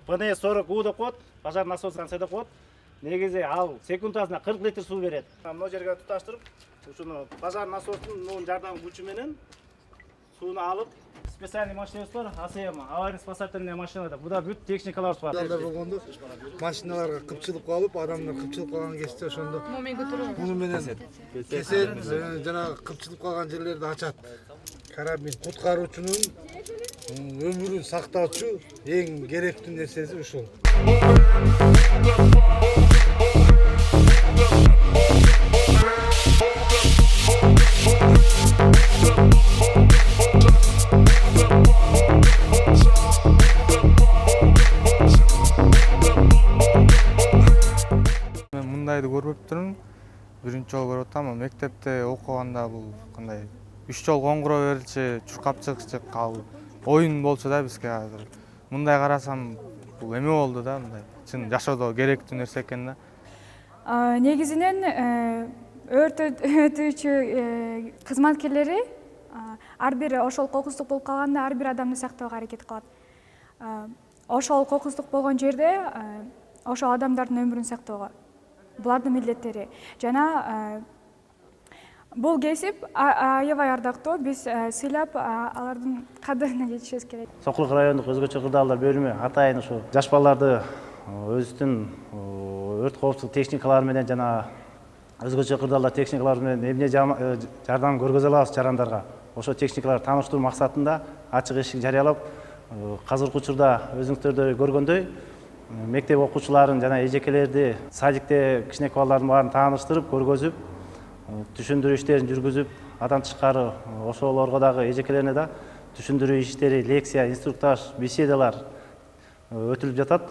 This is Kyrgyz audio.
ПН-40У деп коет, пожар насос станция деп коет. Негизи ал секундасына 40 литр суу берет. Мына жерге туташтырып, ушуну пожар насостун жардам күчү менен сууну алып, специальный машинабыз бар, АСМ, аварийно спасательный машина деп. Буда бүт техникаларыбыз бар. Анда болгондо машиналарга кыпчылык калып, адамдар кыпчылык калган кезде ошондо муну менен кесет, жана кыпчылып калган жерлерди ачат. Карабин куткаруучунун өмүрүн сактоочу эң керектүү нерсеси ушул. Мен мындайды көрбөптүрмүн. Биринчи жолу көрүп атам. Мектепте окуганда бул кандай 3 жол коңгуроо берилчи, чуркап чыгышчы кабыл. Оюн болчу да бизге азыр. Мындай карасам бул эме болду да, мындай. Чын жашоодо керектүү нерсе экен да. Негизинен өрт өтүүчү кызматкерлери ар бир ошол кокустук болуп калганда ар бир адамды сактоого аракет кылат. Ошол кокустук болгон жерде ошол адамдардын өмүрүн сактоого булардын милдеттери. Жана бул кесип аябай ардактуу. Биз сыйлап алардын кадырына жетишибиз керек. Сокулук райондук өзгөчө кырдаалдар бөлүмү атайын ушу жаш балдарды өзүнүн өрт коопсуздук техникалары менен жана өзгөчө кырдаалдар техникалары менен эмне жардам көргөзө алабыз жарандарга. Ошо техникаларды тааныштыруу максатында ачык эшик жарыялап, азыркы учурда өзүңүздөр көргөндөй мектеп окуучуларын жана эжекелерди садикте кичинекей балдардын баарын тааныштырып, көргөзүп, түшүндүрүү иштерин жүргүзүп, андан тышкары ошолорго дагы эжекелерине да түшүндүрүү иштери, лекция, инструктаж, беседалар өтүлүп жатат.